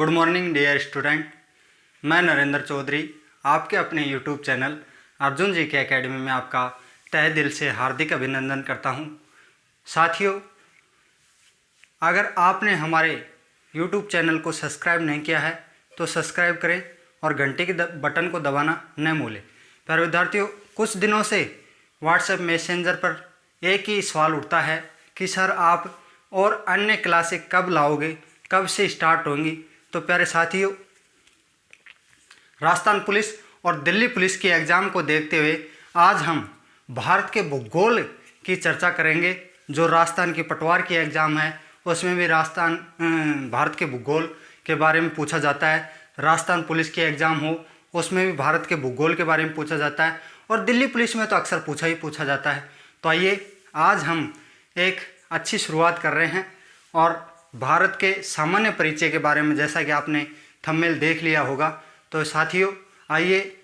Good morning dear student. मैं नरेंद्र चौधरी आपके अपने यूट्यूब चैनल अर्जुन जी के एकेडमी में आपका तहे दिल से हार्दिक अभिनंदन करता हूं। साथियों, अगर आपने हमारे यूट्यूब चैनल को सब्सक्राइब नहीं किया है तो सब्सक्राइब करें और घंटे के बटन को दबाना न भूलें। प्यारे विद्यार्थियों, कुछ दिनों से व्हाट्सएप मैसेंजर पर एक ही सवाल उठता है कि सर आप और अन्य क्लासें कब लाओगे, कब से स्टार्ट होंगी। तो प्यारे साथियों, राजस्थान पुलिस और दिल्ली पुलिस की एग्ज़ाम को देखते हुए आज हम भारत के भूगोल की चर्चा करेंगे। जो राजस्थान की पटवार की एग्ज़ाम है उसमें भी भारत के भूगोल के बारे में पूछा जाता है। राजस्थान पुलिस की एग्ज़ाम हो उसमें भी भारत के भूगोल के बारे में पूछा जाता है और दिल्ली पुलिस में तो अक्सर पूछा जाता है। तो आइए आज हम एक अच्छी शुरुआत कर रहे हैं और भारत के सामान्य परिचय के बारे में, जैसा कि आपने थंबनेल देख लिया होगा। तो साथियों, आइए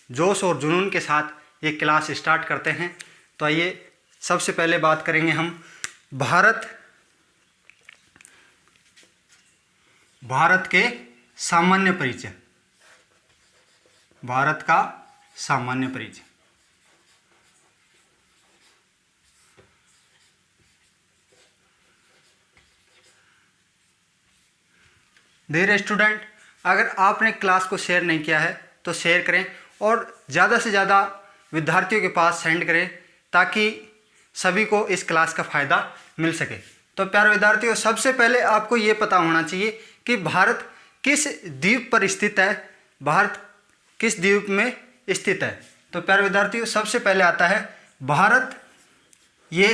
जोश और जुनून के साथ ये क्लास स्टार्ट करते हैं। तो आइए सबसे पहले बात करेंगे हम भारत के सामान्य परिचय। भारत का सामान्य परिचय। डियर स्टूडेंट, अगर आपने क्लास को शेयर नहीं किया है तो शेयर करें और ज़्यादा से ज़्यादा विद्यार्थियों के पास सेंड करें ताकि सभी को इस क्लास का फ़ायदा मिल सके। तो प्यारे विद्यार्थियों, सबसे पहले आपको ये पता होना चाहिए कि भारत किस द्वीप पर स्थित है। भारत किस द्वीप में स्थित है। तो प्यारे विद्यार्थियों, सबसे पहले आता है भारत। ये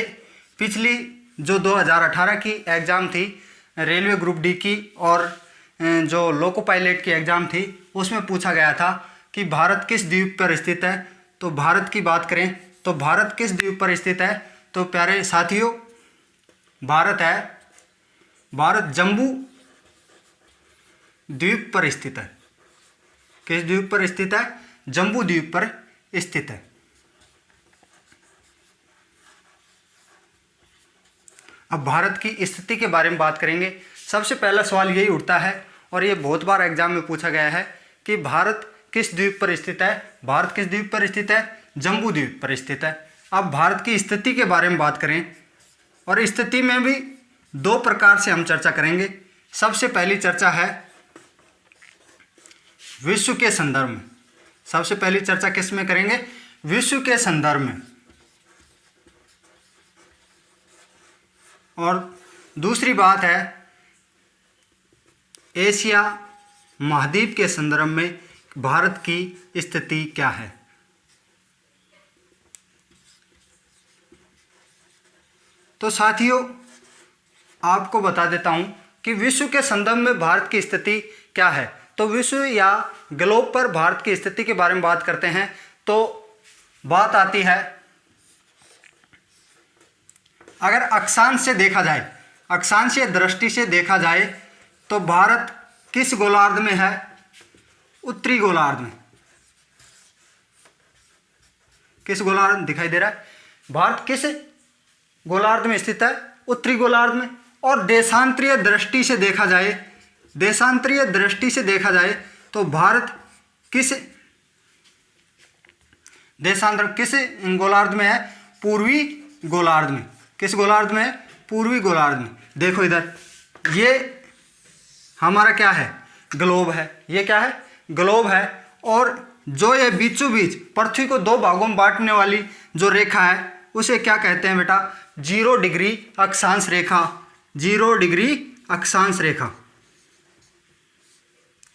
पिछली जो 2018 की एग्ज़ाम थी रेलवे ग्रुप डी की और जो लोको पायलट की एग्ज़ाम थी उसमें पूछा गया था कि भारत किस द्वीप पर स्थित है। तो भारत की बात करें तो भारत किस द्वीप पर स्थित है। तो प्यारे साथियों, भारत जम्बू द्वीप पर स्थित है। किस द्वीप पर स्थित है? जम्बू द्वीप पर स्थित है। अब भारत की स्थिति के बारे में बात करेंगे। सबसे पहला सवाल यही उठता है और ये बहुत बार एग्जाम में पूछा गया है कि भारत किस द्वीप पर स्थित है। भारत किस द्वीप पर स्थित है? जम्बू द्वीप पर स्थित है। अब भारत की स्थिति के बारे में बात करें और स्थिति में भी दो प्रकार से हम चर्चा करेंगे। सबसे पहली चर्चा है विश्व के संदर्भ में। सबसे पहली चर्चा किस में करेंगे? विश्व के संदर्भ में। और दूसरी बात है एशिया महाद्वीप के संदर्भ में भारत की स्थिति क्या है। तो साथियों, आपको बता देता हूं कि विश्व के संदर्भ में भारत की स्थिति क्या है। तो विश्व या ग्लोब पर भारत की स्थिति के बारे में बात करते हैं तो बात आती है, अगर अक्षांश से देखा जाए, अक्षांशीय दृष्टि से देखा जाए तो भारत किस गोलार्ध में है? उत्तरी गोलार्ध में। किस गोलार्ध दिखाई दे रहा है? भारत किस गोलार्ध में स्थित है? उत्तरी गोलार्ध में। और देशांतरीय दृष्टि से देखा जाए, देशांतरीय दृष्टि से देखा जाए तो भारत किस गोलार्ध में है? पूर्वी गोलार्ध में। किस गोलार्ध में है? पूर्वी गोलार्ध में। देखो इधर, ये हमारा क्या है? ग्लोब है। ये क्या है? ग्लोब है। और जो ये बीचों बीच पृथ्वी को दो भागों में बांटने वाली जो रेखा है उसे क्या कहते हैं बेटा? 0 डिग्री अक्षांश रेखा। 0 डिग्री अक्षांश रेखा।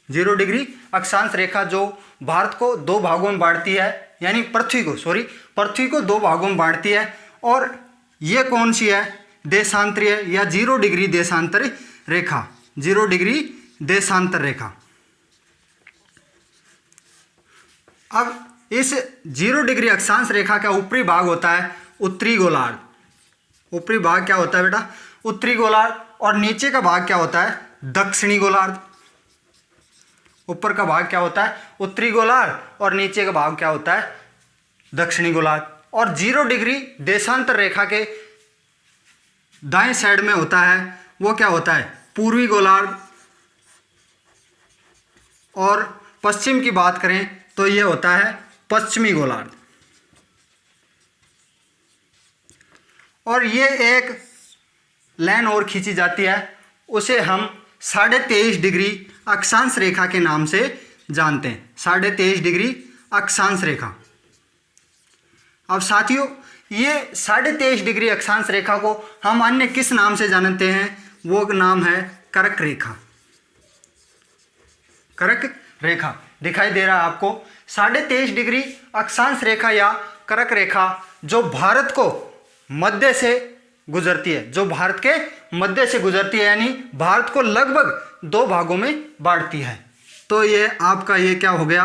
0 डिग्री अक्षांश रेखा जो भारत को दो भागों में बांटती है, यानी पृथ्वी को दो भागों में बांटती है। और ये कौन सी है? देशांतरीय या 0 डिग्री देशांतर रेखा। 0 डिग्री देशांतर रेखा। अब इस 0 डिग्री अक्षांश रेखा का ऊपरी भाग होता है उत्तरी गोलार्ध। ऊपरी भाग क्या होता है बेटा? उत्तरी गोलार्ध। और नीचे का भाग क्या होता है? दक्षिणी गोलार्ध। ऊपर का भाग क्या होता है? उत्तरी गोलार्ध। और नीचे का भाग क्या होता है? दक्षिणी गोलार्ध। और 0 डिग्री देशांतर रेखा के दाएं साइड में होता है वो क्या होता है? पूर्वी गोलार्ध। और पश्चिम की बात करें तो ये होता है पश्चिमी गोलार्ध। और ये एक लाइन और खींची जाती है, उसे हम 23.5 डिग्री अक्षांश रेखा के नाम से जानते हैं। 23.5 डिग्री अक्षांश रेखा। अब साथियों, ये 23.5 डिग्री अक्षांश रेखा को हम अन्य किस नाम से जानते हैं? वो नाम है कर्क रेखा। कर्क रेखा दिखाई दे रहा है आपको। 23.5 डिग्री अक्षांश रेखा या कर्क रेखा जो भारत को मध्य से गुजरती है, जो भारत के मध्य से गुजरती है, यानी भारत को लगभग 2 भागों में बांटती है। तो ये आपका ये क्या हो गया?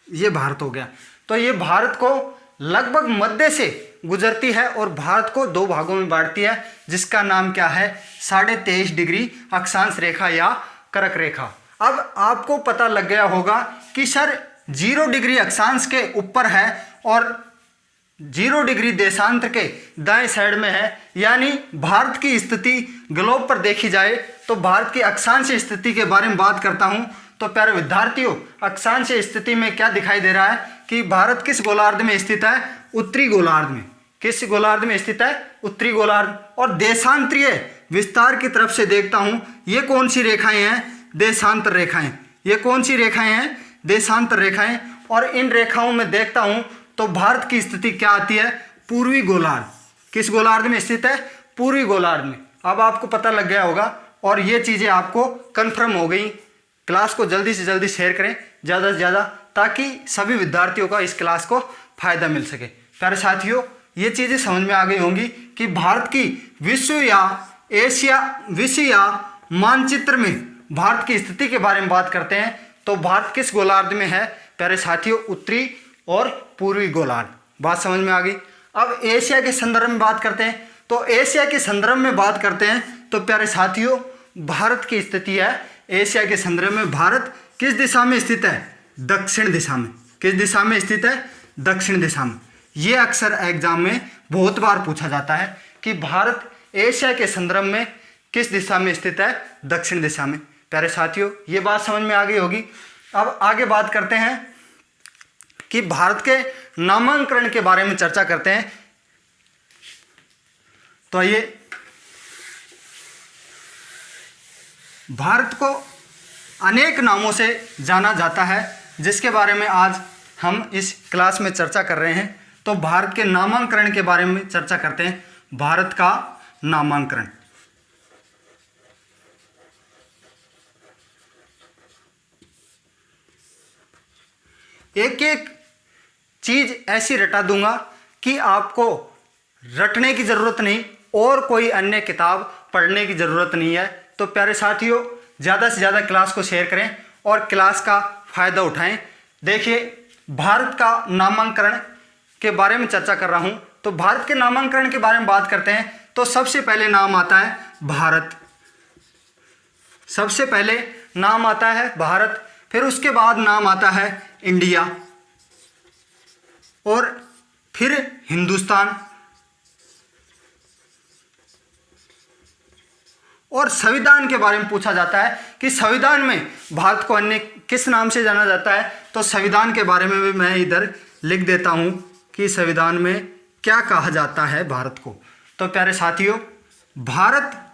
ये भारत हो गया। तो ये भारत को लगभग मध्य से गुजरती है और भारत को 2 भागों में बांटती है, जिसका नाम क्या है? 23.5 डिग्री अक्षांश रेखा या कर्क रेखा। अब आपको पता लग गया होगा कि सर 0 डिग्री अक्षांश के ऊपर है और 0 डिग्री देशांतर के दाएं साइड में है, यानी भारत की स्थिति ग्लोब पर देखी जाए तो भारत की अक्षांश स्थिति के बारे में बात करता हूं। तो प्यारे विद्यार्थियों, अक्षांश स्थिति में क्या दिखाई दे रहा है कि भारत किस गोलार्ध में स्थित है? उत्तरी गोलार्ध में। किस गोलार्ध में स्थित है? उत्तरी गोलार्ध। और देशांतरीय विस्तार की तरफ से देखता हूं, ये कौन सी रेखाएं हैं? देशांतर रेखाएं। ये कौन सी रेखाएं हैं? देशांतर रेखाएं। और इन रेखाओं में देखता हूं तो भारत की स्थिति क्या आती है? पूर्वी गोलार्ध। किस गोलार्ध में स्थित है? पूर्वी गोलार्ध में। अब आपको पता लग गया होगा और ये चीज़ें आपको कन्फर्म हो गई। क्लास को जल्दी से जल्दी शेयर करें, ज़्यादा से ज़्यादा, ताकि सभी विद्यार्थियों का इस क्लास को फायदा मिल सके। प्यारे साथियों, ये चीज़ें समझ में आ गई होंगी कि भारत की विश्व या मानचित्र में भारत की स्थिति के बारे में बात करते हैं तो भारत किस गोलार्ध में है? प्यारे साथियों, उत्तरी और पूर्वी गोलार्ध। बात समझ में आ गई। अब एशिया के संदर्भ में बात करते हैं। तो एशिया के संदर्भ में बात करते हैं तो प्यारे साथियों, भारत की स्थिति है एशिया के संदर्भ में भारत किस दिशा में स्थित है? दक्षिण दिशा में। किस दिशा में स्थित है? दक्षिण दिशा में। ये अक्सर एग्जाम में बहुत बार पूछा जाता है कि भारत एशिया के संदर्भ में किस दिशा में स्थित है? दक्षिण दिशा में। प्यारे साथियों, ये बात समझ में आ गई होगी। अब आगे बात करते हैं कि भारत के नामांकन के बारे में चर्चा करते हैं। तो ये भारत को अनेक नामों से जाना जाता है, जिसके बारे में आज हम इस क्लास में चर्चा कर रहे हैं। तो भारत के नामांकन के बारे में चर्चा करते हैं। भारत का नामांकन। एक एक चीज ऐसी रटा दूंगा कि आपको रटने की जरूरत नहीं और कोई अन्य किताब पढ़ने की जरूरत नहीं है। तो प्यारे साथियों, ज़्यादा से ज़्यादा क्लास को शेयर करें और क्लास का फ़ायदा उठाएं। देखिए, भारत का नामांकन के बारे में चर्चा कर रहा हूं। तो भारत के नामांकन के बारे में बात करते हैं तो सबसे पहले नाम आता है भारत। सबसे पहले नाम आता है भारत, फिर उसके बाद नाम आता है इंडिया, और फिर हिंदुस्तान, और संविधान के बारे में पूछा जाता है कि संविधान में भारत को अन्य किस नाम से जाना जाता है। तो संविधान के बारे में भी मैं इधर लिख देता हूं कि संविधान में क्या कहा जाता है भारत को। तो प्यारे साथियों, भारत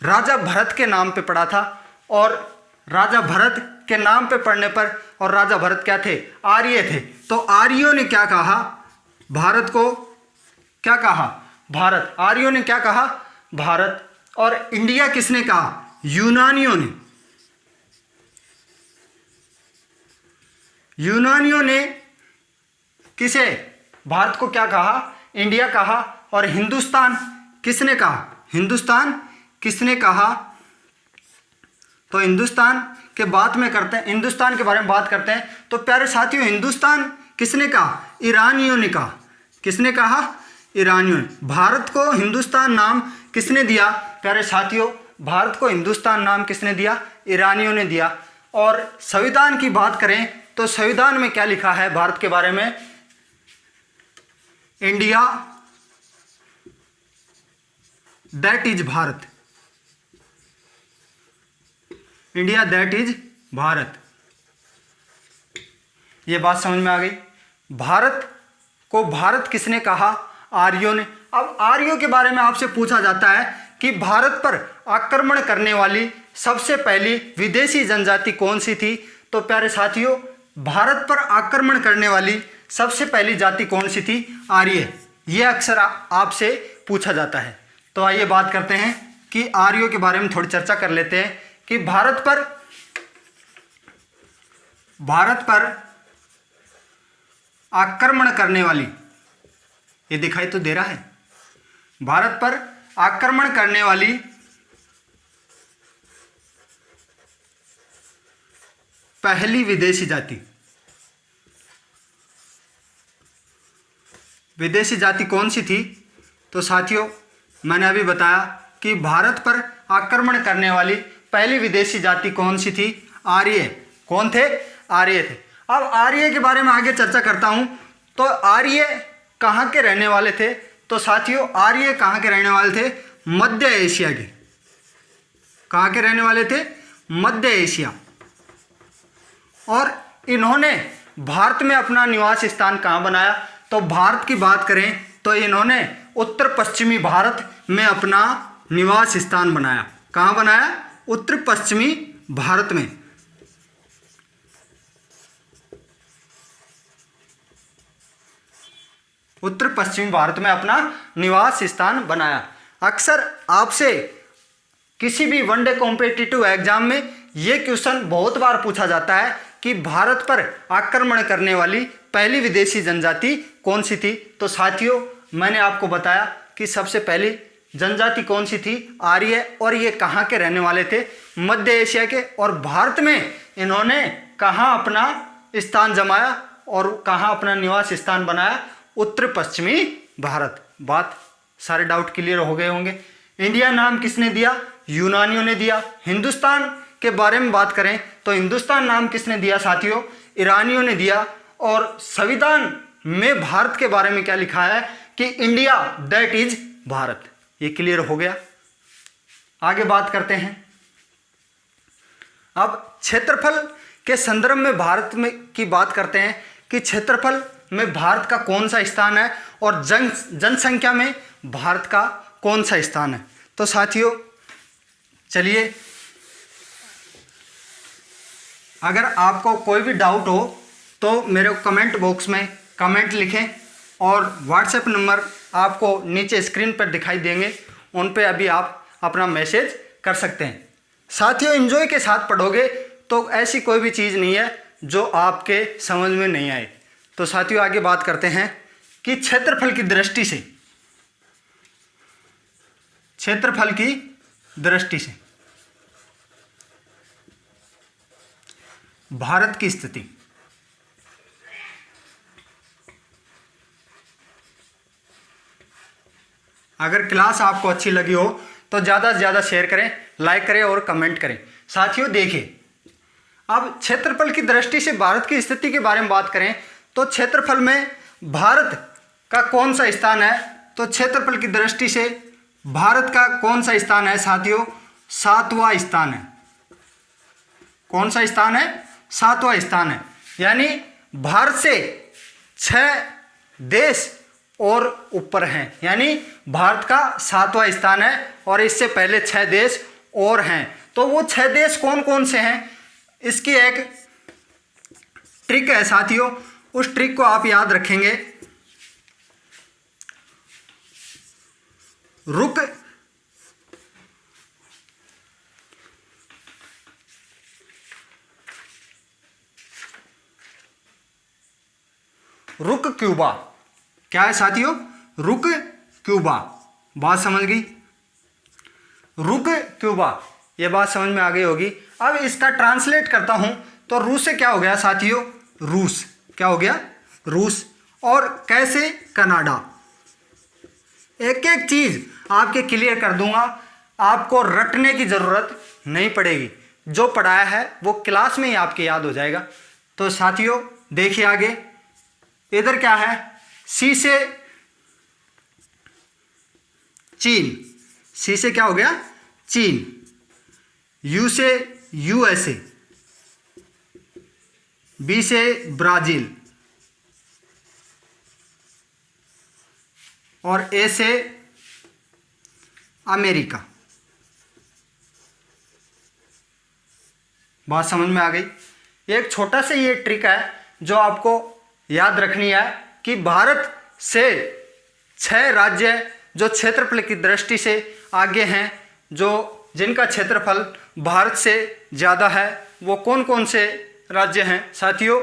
राजा भरत के नाम पे पड़ा था, और राजा भरत के नाम पे पढ़ने पर, और राजा भरत क्या थे? आर्य थे। तो आर्यों ने क्या कहा? भारत को क्या कहा? भारत। आर्यों ने क्या कहा? भारत। और इंडिया किसने कहा? यूनानियों ने। यूनानियों ने किसे? भारत को क्या कहा? इंडिया कहा। और हिंदुस्तान किसने कहा? हिंदुस्तान किसने कहा? तो हिंदुस्तान के बात में करते हैं, हिंदुस्तान के बारे में बात करते हैं। तो प्यारे साथियों, हिंदुस्तान किसने कहा? ईरानियों ने कहा। किसने कहा? ईरानियों ने। भारत को हिंदुस्तान नाम किसने दिया? प्यारे साथियों, भारत को हिंदुस्तान नाम किसने दिया? ईरानियों ने दिया। और संविधान की बात करें तो संविधान में क्या लिखा है भारत के बारे में? India that is Bharat. India that is Bharat. ये बात समझ में आ गई। भारत को भारत किसने कहा? आर्यों ने। अब आर्यों के बारे में आपसे पूछा जाता है कि भारत पर आक्रमण करने वाली सबसे पहली विदेशी जनजाति कौन सी थी? तो प्यारे साथियों, भारत पर आक्रमण करने वाली सबसे पहली जाति कौन सी थी? आर्य। ये अक्सर आपसे पूछा जाता है। तो आइए बात करते हैं कि आर्यों के बारे में थोड़ी चर्चा कर लेते हैं कि भारत पर आक्रमण करने वाली, ये दिखाई तो दे रहा है, भारत पर आक्रमण करने वाली पहली विदेशी जाति कौन सी थी? तो साथियों, मैंने अभी बताया कि भारत पर आक्रमण करने वाली पहली विदेशी जाति कौन सी थी? आर्य। कौन थे? आर्य थे। अब आर्य के बारे में आगे चर्चा करता हूं। तो आर्य कहाँ के रहने वाले थे? तो साथियों, आर्य कहाँ के रहने वाले थे? मध्य एशिया के। कहाँ के रहने वाले थे? मध्य एशिया। और इन्होंने भारत में अपना निवास स्थान कहाँ बनाया? तो भारत की बात करें तो इन्होंने उत्तर पश्चिमी भारत में अपना निवास स्थान बनाया। कहाँ बनाया? उत्तर पश्चिमी भारत में। उत्तर पश्चिमी भारत में अपना निवास स्थान बनाया। अक्सर आपसे किसी भी वनडे कॉम्पिटिटिव एग्जाम में यह क्वेश्चन बहुत बार पूछा जाता है कि भारत पर आक्रमण करने वाली पहली विदेशी जनजाति कौन सी थी? तो साथियों, मैंने आपको बताया कि सबसे पहली जनजाति कौन सी थी? आर्य। और ये कहाँ के रहने वाले थे? मध्य एशिया के। और भारत में इन्होंने कहाँ अपना स्थान जमाया और कहाँ अपना निवास स्थान बनाया? उत्तर पश्चिमी भारत। बात सारे डाउट क्लियर हो गए होंगे। इंडिया नाम किसने दिया? यूनानियों ने दिया। हिंदुस्तान के बारे में बात करें तो हिंदुस्तान नाम किसने दिया? साथियों, ईरानियों ने दिया। और संविधान में भारत के बारे में क्या लिखा है कि इंडिया दैट इज भारत। ये क्लियर हो गया। आगे बात करते हैं। अब क्षेत्रफल के संदर्भ में भारत में की बात करते हैं कि क्षेत्रफल में भारत का कौन सा स्थान है और जनसंख्या में भारत का कौन सा स्थान है। तो साथियों, चलिए, अगर आपको कोई भी डाउट हो तो मेरे कमेंट बॉक्स में कमेंट लिखें और व्हाट्सएप नंबर आपको नीचे स्क्रीन पर दिखाई देंगे, उन पे अभी आप अपना मैसेज कर सकते हैं। साथियों, एंजॉय के साथ पढ़ोगे तो ऐसी कोई भी चीज़ नहीं है जो आपके समझ में नहीं आए। तो साथियों, आगे बात करते हैं कि क्षेत्रफल की दृष्टि से भारत की स्थिति। अगर क्लास आपको अच्छी लगी हो तो ज़्यादा से ज़्यादा शेयर करें, लाइक करें और कमेंट करें। साथियों देखिए, अब क्षेत्रफल की दृष्टि से भारत की स्थिति के बारे में बात करें तो क्षेत्रफल में भारत का कौन सा स्थान है? तो क्षेत्रफल की दृष्टि से भारत का कौन सा स्थान है? साथियों, 7वां स्थान है। कौन सा स्थान है? 7वां स्थान है। यानी भारत से 6 देश और ऊपर हैं। यानी भारत का 7वां स्थान है और इससे पहले 6 देश और हैं। तो वो 6 देश कौन कौन से हैं, इसकी एक ट्रिक है साथियों। उस ट्रिक को आप याद रखेंगे। रुक क्यूबा। क्या है साथियों? रुक क्यूबा। बात समझ गई? रुक क्यूबा, ये बात समझ में आ गई होगी। अब इसका ट्रांसलेट करता हूं तो रूस से क्या हो गया साथियों? रूस। क्या हो गया? रूस। और कैसे? कनाडा। एक एक चीज आपके क्लियर कर दूंगा, आपको रटने की जरूरत नहीं पड़ेगी। जो पढ़ाया है वो क्लास में ही आपके याद हो जाएगा। तो साथियों देखिए आगे, इधर क्या है? सी से चीन। सी से क्या हो गया? चीन। यू से यूएसए, बी से ब्राजील और ए से अमेरिका। बात समझ में आ गई। एक छोटा सा ये ट्रिक है जो आपको याद रखनी है कि भारत से 6 राज्य जो क्षेत्रफल की दृष्टि से आगे हैं, जो जिनका क्षेत्रफल भारत से ज़्यादा है, वो कौन कौन से राज्य हैं साथियों?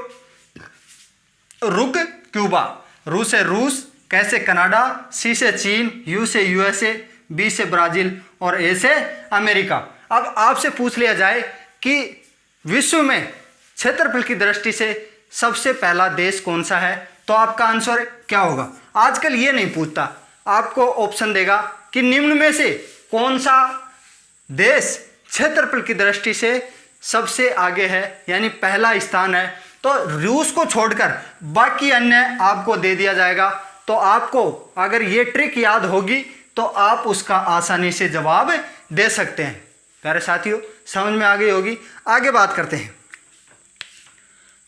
रुक क्यूबा, रू से रूस, कै से कनाडा, सी से चीन, यू से यूएसए, बी से ब्राज़ील और ए से अमेरिका। अब आपसे पूछ लिया जाए कि विश्व में क्षेत्रफल की दृष्टि से सबसे पहला देश कौन सा है, तो आपका आंसर क्या होगा? आजकल ये नहीं पूछता, आपको ऑप्शन देगा कि निम्न में से कौन सा देश क्षेत्रफल की दृष्टि से सबसे आगे है, यानी पहला स्थान है। तो रूस को छोड़कर बाकी अन्य आपको दे दिया जाएगा। तो आपको अगर ये ट्रिक याद होगी तो आप उसका आसानी से जवाब दे सकते हैं। प्यारे साथियों, समझ में आ गई होगी। आगे बात करते हैं।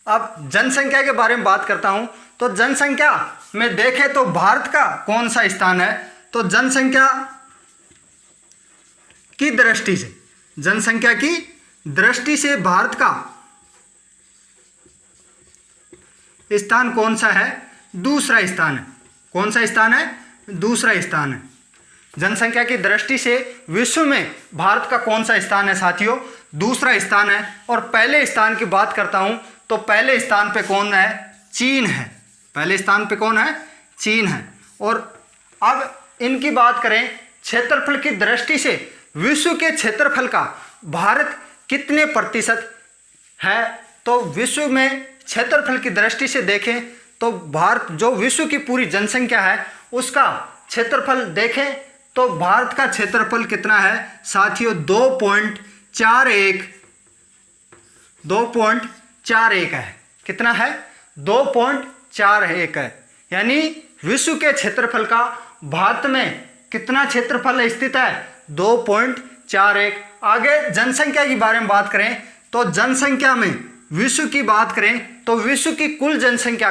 अब जनसंख्या के बारे में बात करता हूं। तो जनसंख्या में देखें तो भारत का कौन सा स्थान है? तो जनसंख्या की दृष्टि से, जनसंख्या की दृष्टि से भारत का स्थान कौन सा है? दूसरा स्थान है। कौन सा स्थान है? दूसरा स्थान है। जनसंख्या की दृष्टि से विश्व में भारत का कौन सा स्थान है साथियों? दूसरा स्थान है। और पहले स्थान की बात करता हूं तो पहले स्थान पे कौन है? चीन है। पहले स्थान पे कौन है? चीन है। और अब इनकी बात करें क्षेत्रफल की दृष्टि से, विश्व के क्षेत्रफल का भारत कितने प्रतिशत है? तो विश्व में क्षेत्रफल की दृष्टि से देखें तो भारत, जो विश्व की पूरी जनसंख्या है उसका क्षेत्रफल देखें तो भारत का क्षेत्रफल कितना है साथियों? 2.41 है। कितना है? 2.41 है। यानी विश्व के क्षेत्रफल का भारत में कितना क्षेत्रफल स्थित है? 2.41। आगे जनसंख्या के बारे में बात करें तो जनसंख्या में विश्व की बात करें तो विश्व की कुल जनसंख्या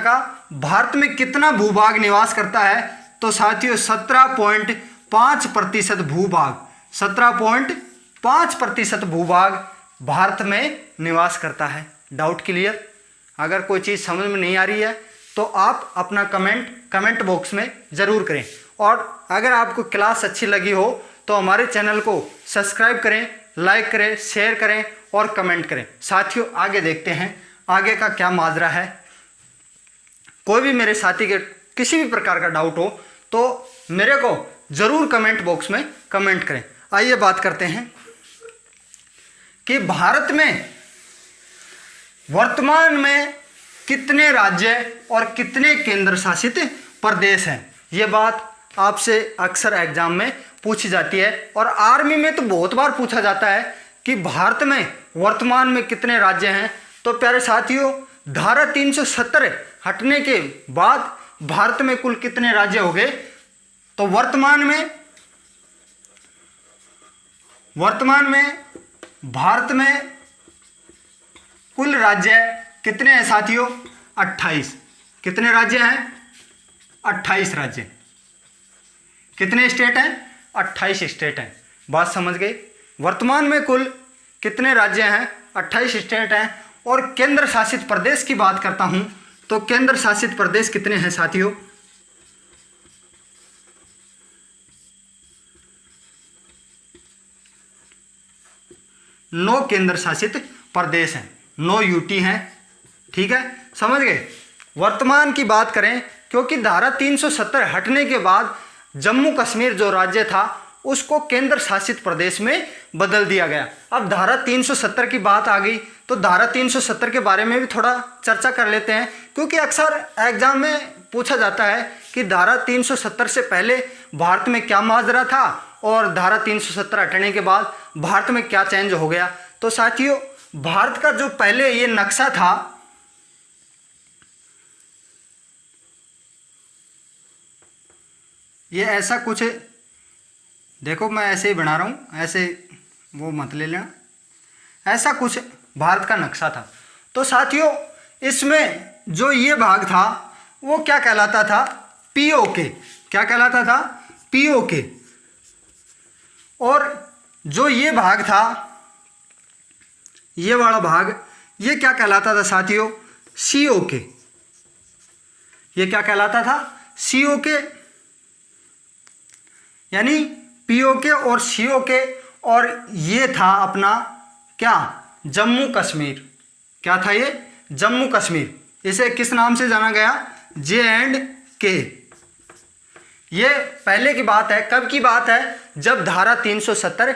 का भारत में कितना भूभाग निवास करता है? तो साथियों 17.5% भूभाग, 17.5% भूभाग भारत में निवास करता है। Doubt clear? अगर कोई चीज़ समझ में नहीं आ रही है तो आप अपना कमेंट बॉक्स में ज़रूर करें। और अगर आपको क्लास अच्छी लगी हो तो हमारे चैनल को सब्सक्राइब करें, लाइक करें, शेयर करें और कमेंट करें। साथियों आगे देखते हैं आगे का क्या माजरा है। कोई भी मेरे साथी के किसी भी प्रकार का डाउट हो तो मेरे को ज़रूर कमेंट बॉक्स में कमेंट करें। आइए बात करते हैं कि भारत में वर्तमान में कितने राज्य और कितने केंद्र शासित प्रदेश हैं। ये बात आपसे अक्सर एग्जाम में पूछी जाती है और आर्मी में तो बहुत बार पूछा जाता है कि भारत में वर्तमान में कितने राज्य हैं। तो प्यारे साथियों, धारा 370 हटने के बाद भारत में कुल कितने राज्य हो गए? तो वर्तमान में भारत में कुल राज्य कितने हैं साथियों? 28। कितने राज्य हैं? 28 राज्य। कितने स्टेट हैं? 28 स्टेट हैं। बात समझ गई? वर्तमान में कुल कितने राज्य हैं? 28 स्टेट हैं। और केंद्र शासित प्रदेश की बात करता हूं तो केंद्र शासित प्रदेश कितने हैं साथियों? 9 केंद्र शासित प्रदेश हैं, 9 यूटी हैं। ठीक है, समझ गए? वर्तमान की बात करें, क्योंकि धारा 370 हटने के बाद जम्मू कश्मीर जो राज्य था उसको केंद्र शासित प्रदेश में बदल दिया गया। अब धारा 370 की बात आ गई तो धारा 370 के बारे में भी थोड़ा चर्चा कर लेते हैं, क्योंकि अक्सर एग्जाम में पूछा जाता है कि धारा 370 से पहले भारत में क्या माजरा था और धारा 370 हटने के बाद भारत में क्या चेंज हो गया। तो साथियों, भारत का जो पहले ये नक्शा था, ये ऐसा कुछ, देखो मैं ऐसे ही बना रहा हूँ, ऐसे वो मत ले लेना। ऐसा कुछ भारत का नक्शा था। तो साथियों इसमें जो ये भाग था वो क्या कहलाता था, पीओके। क्या कहलाता था, पीओके। और जो ये भाग था, ये वाला भाग, ये क्या कहलाता था साथियों, सीओके। ये क्या कहलाता था, सीओके। यानी पीओके और सीओके। और ये था अपना क्या, जम्मू कश्मीर। क्या था ये, जम्मू कश्मीर। इसे किस नाम से जाना गया, J&K। ये पहले की बात है। कब की बात है, जब धारा 370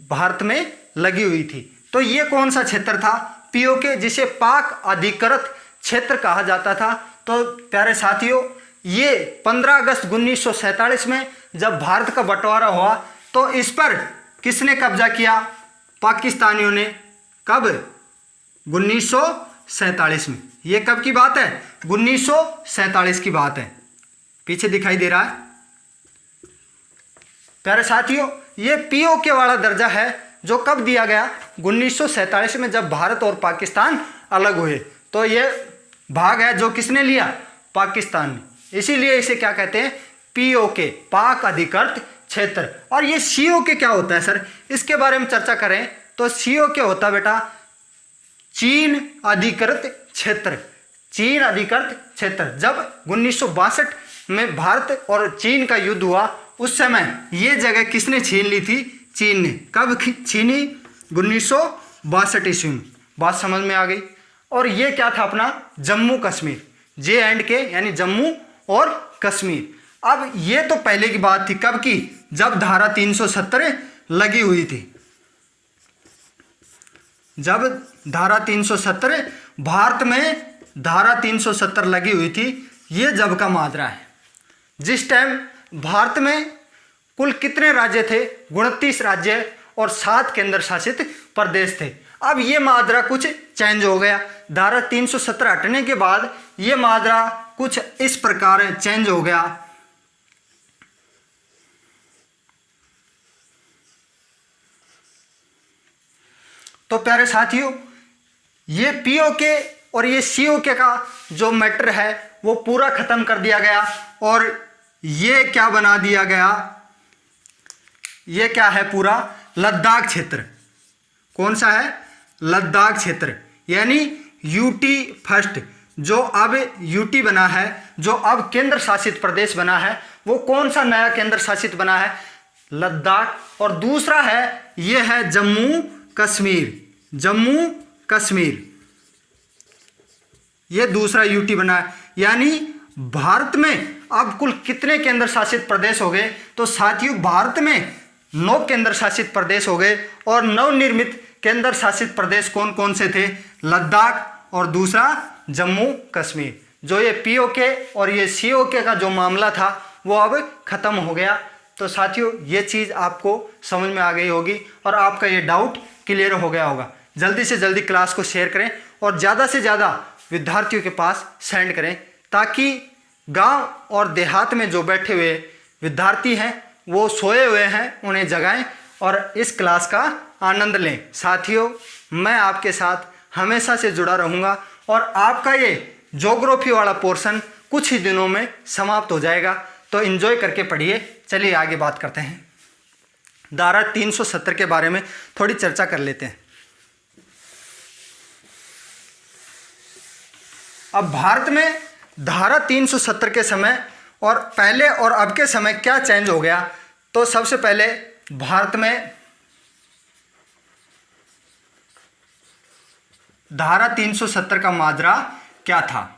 भारत में लगी हुई थी। तो ये कौन सा क्षेत्र था, पीओके, जिसे पाक अधिकृत क्षेत्र कहा जाता था। तो प्यारे साथियों ये 15 अगस्त 1947 में जब भारत का बंटवारा हुआ तो इस पर किसने कब्जा किया, पाकिस्तानियों ने। कब, 1947 में। ये कब की बात है, 1947 की बात है। पीछे दिखाई दे रहा है प्यारे साथियों। ये पीओके वाला दर्जा है जो कब दिया गया, 1947 में जब भारत और पाकिस्तान अलग हुए। तो ये भाग है जो किसने लिया, पाकिस्तान ने। इसीलिए इसे क्या कहते हैं, पीओके, पाक अधिकृत क्षेत्र। और ये सीओके क्या होता है सर, इसके बारे में चर्चा करें तो सीओके होता है बेटा चीन अधिकृत क्षेत्र। चीन अधिकृत क्षेत्र। जब 1962 में भारत और चीन का युद्ध हुआ उस समय ये जगह किसने छीन ली थी, चीन ने। कब छीनी, 1962 ईस्वी में। बात समझ में आ गई। और ये क्या था अपना, जम्मू कश्मीर, J&K यानी जम्मू और कश्मीर। अब ये तो पहले की बात थी। कब की, जब धारा 370 लगी हुई थी। जब धारा 370 भारत में धारा 370 लगी हुई थी, ये जब का माजरा है। जिस टाइम भारत में कुल कितने राज्य थे, 29 राज्य और 7 केंद्र शासित प्रदेश थे। अब ये माजरा कुछ चेंज हो गया। धारा 370 हटने के बाद ये माजरा कुछ इस प्रकार चेंज हो गया। तो प्यारे साथियों ये पीओके और ये सीओके का जो मैटर है वो पूरा खत्म कर दिया गया। और ये क्या बना दिया गया, ये क्या है, पूरा लद्दाख क्षेत्र। कौन सा है, लद्दाख क्षेत्र। यानी यूटी फर्स्ट, जो अब यूटी बना है, जो अब केंद्र शासित प्रदेश बना है, वो कौन सा नया केंद्र शासित बना है, लद्दाख। और दूसरा है, ये है जम्मू कश्मीर। जम्मू कश्मीर ये दूसरा यूटी बना है। यानी भारत में अब कुल कितने केंद्र शासित प्रदेश हो गए, तो साथियों भारत में 9 केंद्र शासित प्रदेश हो गए। और नवनिर्मित केंद्र शासित प्रदेश कौन कौन से थे, लद्दाख और दूसरा जम्मू कश्मीर। जो ये पीओके और ये सीओके का जो मामला था वो अब खत्म हो गया। तो साथियों ये चीज़ आपको समझ में आ गई होगी और आपका ये डाउट क्लियर हो गया होगा। जल्दी से जल्दी क्लास को शेयर करें और ज़्यादा से ज़्यादा विद्यार्थियों के पास सेंड करें, ताकि गांव और देहात में जो बैठे हुए विद्यार्थी हैं वो सोए हुए हैं, उन्हें जगाएं और इस क्लास का आनंद लें। साथियों मैं आपके साथ हमेशा से जुड़ा रहूँगा और आपका ये ज्योग्राफी वाला पोर्शन कुछ ही दिनों में समाप्त हो जाएगा। तो एंजॉय करके पढ़िए। चलिए आगे बात करते हैं। धारा 370 के बारे में थोड़ी चर्चा कर लेते हैं। अब भारत में धारा 370 के समय और पहले और अब के समय क्या चेंज हो गया, तो सबसे पहले भारत में धारा 370 का माजरा क्या था।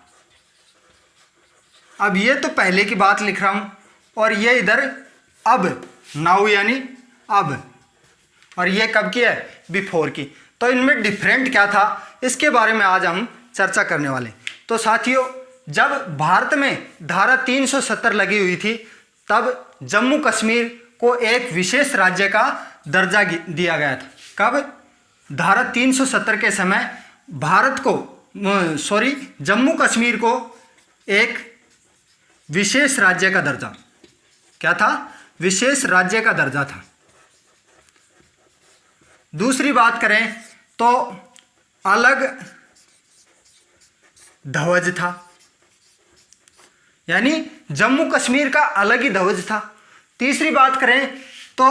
अब ये तो पहले की बात लिख रहा हूं और ये इधर अब, नाउ यानी अब, और ये कब की है, बिफोर की। तो इनमें डिफरेंट क्या था इसके बारे में आज हम चर्चा करने वाले। तो साथियों जब भारत में धारा 370 लगी हुई थी तब जम्मू कश्मीर को एक विशेष राज्य का दर्जा दिया गया था। कब, धारा 370 के समय भारत को जम्मू कश्मीर को एक विशेष राज्य का दर्जा, क्या था, विशेष राज्य का दर्जा था। दूसरी बात करें तो अलग ध्वज था, यानी जम्मू कश्मीर का अलग ही ध्वज था। तीसरी बात करें तो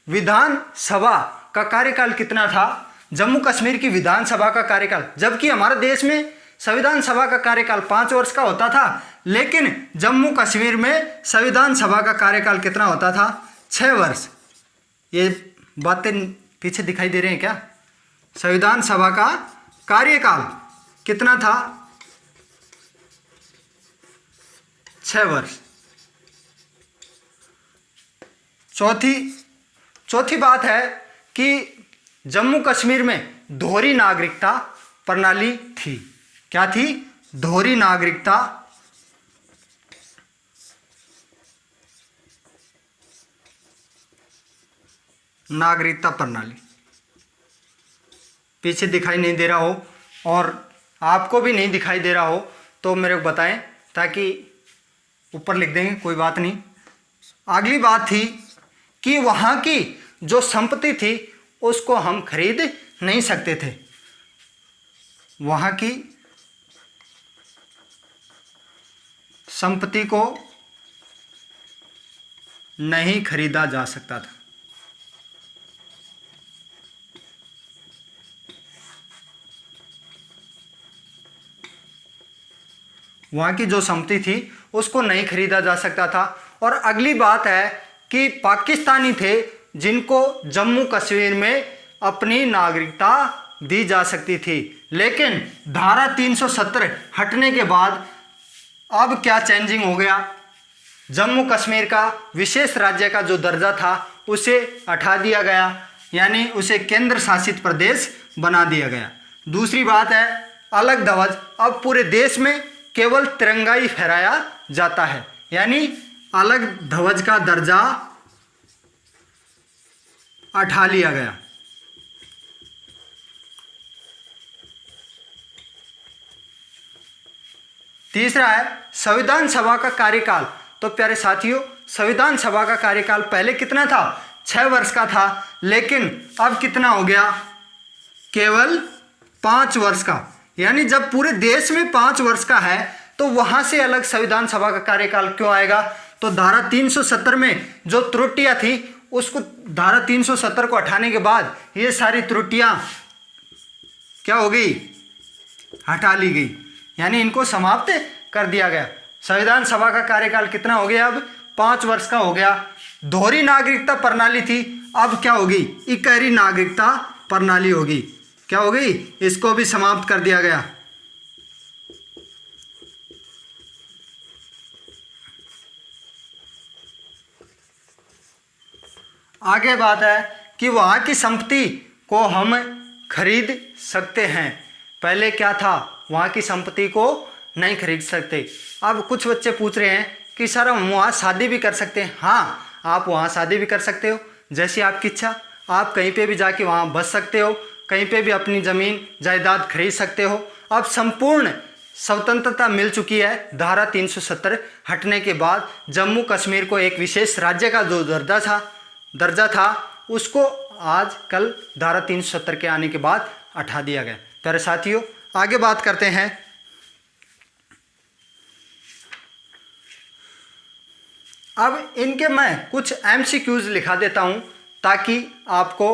विधानसभा का कार्यकाल कितना था, जम्मू कश्मीर की विधानसभा का कार्यकाल, जबकि हमारे देश में संविधान सभा का कार्यकाल 5 वर्ष का होता था, लेकिन जम्मू कश्मीर में संविधान सभा का कार्यकाल कितना होता था, 6 वर्ष। ये बातें पीछे दिखाई दे रहे हैं क्या? संविधान सभा का कार्यकाल कितना था, 6 वर्ष। चौथी बात है कि जम्मू कश्मीर में दोहरी नागरिकता प्रणाली थी। क्या थी? दोहरी नागरिकता प्रणाली। पीछे दिखाई नहीं दे रहा हो और आपको भी नहीं दिखाई दे रहा हो तो मेरे को बताएं, ताकि ऊपर लिख देंगे, कोई बात नहीं। अगली बात थी कि वहाँ की जो संपत्ति थी उसको हम खरीद नहीं सकते थे। वहाँ की संपत्ति को नहीं खरीदा जा सकता था। वहाँ की जो संपत्ति थी उसको नहीं खरीदा जा सकता था। और अगली बात है कि पाकिस्तानी थे जिनको जम्मू कश्मीर में अपनी नागरिकता दी जा सकती थी, लेकिन धारा 370 हटने के बाद अब क्या चेंजिंग हो गया, जम्मू कश्मीर का विशेष राज्य का जो दर्जा था उसे हटा दिया गया, यानी उसे केंद्र शासित प्रदेश बना दिया गया। दूसरी बात है अलग ध्वज, अब पूरे देश में केवल तिरंगा ही फहराया जाता है, यानी अलग ध्वज का दर्जा हटा लिया गया। तीसरा है संविधान सभा का कार्यकाल। तो प्यारे साथियों, संविधान सभा का कार्यकाल पहले कितना था, 6 वर्ष का था, लेकिन अब कितना हो गया, केवल 5 वर्ष का। यानी जब पूरे देश में 5 वर्ष का है तो वहां से अलग संविधान सभा का कार्यकाल क्यों आएगा? तो धारा 370 में जो त्रुटियां थी उसको धारा 370 को हटाने के बाद ये सारी त्रुटियां क्या हो गई, हटा ली गई, यानी इनको समाप्त कर दिया गया। संविधान सभा का कार्यकाल कितना हो गया, अब 5 वर्ष का हो गया। दोहरी नागरिकता प्रणाली थी, अब क्या होगी, इकहरी नागरिकता प्रणाली होगी। क्या हो गई, इसको भी समाप्त कर दिया गया। आगे बात है कि वहाँ की संपत्ति को हम खरीद सकते हैं। पहले क्या था, वहाँ की संपत्ति को नहीं खरीद सकते। अब कुछ बच्चे पूछ रहे हैं कि सर हम वहाँ शादी भी कर सकते हैं। हाँ, आप वहाँ शादी भी कर सकते हो, जैसी आपकी इच्छा। आप कहीं पे भी जाके वहाँ बस सकते हो, कहीं पे भी अपनी ज़मीन जायदाद खरीद सकते हो। अब संपूर्ण स्वतंत्रता मिल चुकी है। धारा 370 हटने के बाद जम्मू कश्मीर को एक विशेष राज्य का जो दर्जा था उसको आज कल धारा 370 के आने के बाद हटा दिया गया। प्यारे साथियों, आगे बात करते हैं। अब इनके मैं कुछ MCQs लिखा देता हूं ताकि आपको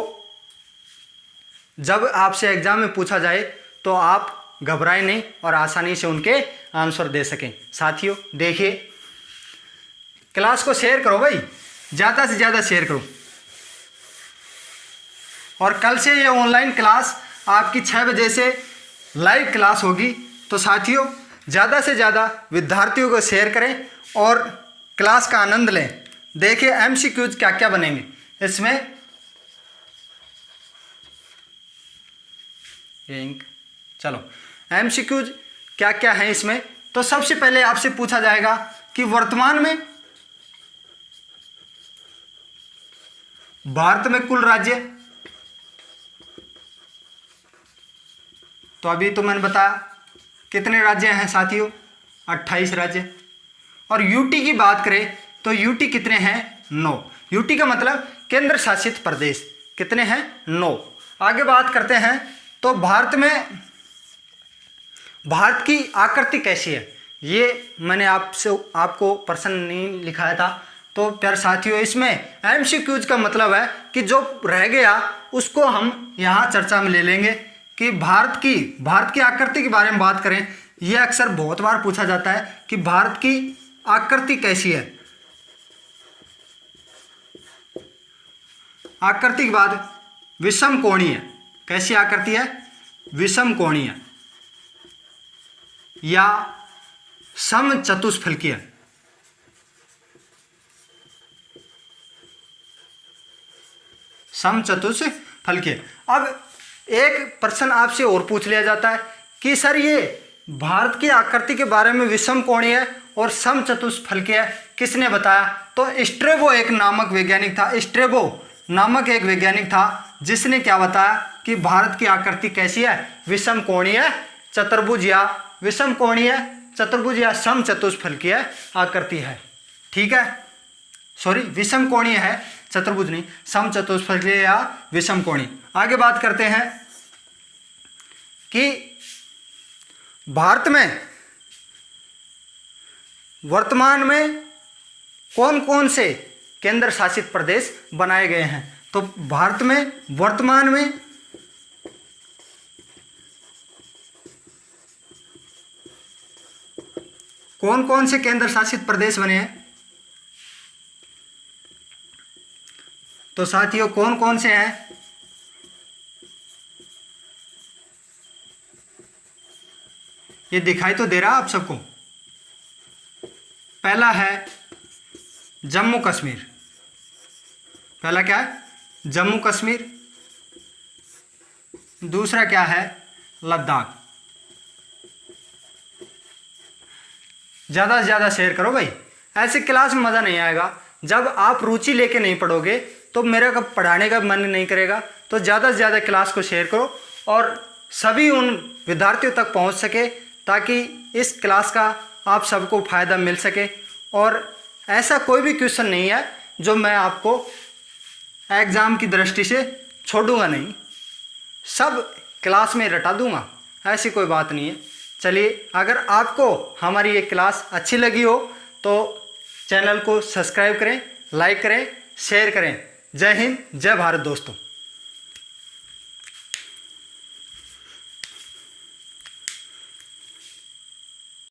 जब आपसे एग्जाम में पूछा जाए तो आप घबराएं नहीं और आसानी से उनके आंसर दे सकें। साथियों देखिए, क्लास को शेयर करो भाई, ज़्यादा से ज़्यादा शेयर करो। और कल से ये ऑनलाइन क्लास आपकी 6 बजे से लाइव क्लास होगी। तो साथियों ज़्यादा से ज़्यादा विद्यार्थियों को शेयर करें और क्लास का आनंद लें। देखिए MCQs क्या क्या बनेंगे इसमें। चलो MCQs क्या क्या है इसमें। तो सबसे पहले आपसे पूछा जाएगा कि वर्तमान में भारत में कुल राज्य, तो अभी तो मैंने बताया कितने राज्य हैं साथियों, 28 राज्य। और यूटी की बात करें तो यूटी कितने हैं, 9। यूटी का मतलब केंद्र शासित प्रदेश कितने हैं? 9। आगे बात करते हैं तो भारत की आकृति कैसी है, ये मैंने आपको प्रश्न नहीं लिखाया था। तो प्यारे साथियों, इसमें एमसीक्यूज का मतलब है कि जो रह गया उसको हम यहाँ चर्चा में ले लेंगे कि भारत की आकृति के बारे में बात करें। ये अक्सर बहुत बार पूछा जाता है कि भारत की आकृति कैसी है। आकृति के बाद विषम कोणीय, कैसी आकृति है? विषम कोणीय या समचतुष्फलकीय। समचतुष्फलकीय। अब एक प्रश्न आपसे और पूछ लिया जाता है कि सर ये भारत की आकृति के बारे में विषम कोणीय और समचतुष्फलकीय किसने बताया? तो स्ट्रेबो एक नामक वैज्ञानिक था। स्ट्रेबो नामक एक वैज्ञानिक था जिसने क्या बताया कि भारत की आकृति कैसी है? विषम कोणीय चतुर्भुज या विषम कोणीय चतुर्भुज या समचतुष्फलकीय आकृति है। ठीक है, सॉरी, विषम कोणीय है, चतुर्भुज नहीं, समचतुष्फलकीय या विषम कोणीय। आगे बात करते हैं कि भारत में वर्तमान में कौन कौन से केंद्र शासित प्रदेश बनाए गए हैं। तो भारत में वर्तमान में कौन कौन से केंद्र शासित प्रदेश बने हैं? तो साथियों, कौन कौन से हैं? ये दिखाई तो दे रहा आप सबको। पहला है जम्मू कश्मीर। पहला क्या है? जम्मू कश्मीर। दूसरा क्या है? लद्दाख। ज़्यादा से ज़्यादा शेयर करो भाई, ऐसे क्लास में मज़ा नहीं आएगा। जब आप रुचि लेके नहीं पढ़ोगे तो मेरा कब पढ़ाने का मन नहीं करेगा। तो ज़्यादा से ज़्यादा क्लास को शेयर करो और सभी उन विद्यार्थियों तक पहुंच सके ताकि इस क्लास का आप सबको फ़ायदा मिल सके। और ऐसा कोई भी क्वेश्चन नहीं है जो मैं आपको एग्ज़ाम की दृष्टि से छोड़ूंगा नहीं, सब क्लास में रटा दूंगा, ऐसी कोई बात नहीं है। चलिए, अगर आपको हमारी ये क्लास अच्छी लगी हो तो चैनल को सब्सक्राइब करें, लाइक करें, शेयर करें। जय हिंद, जय भारत दोस्तों।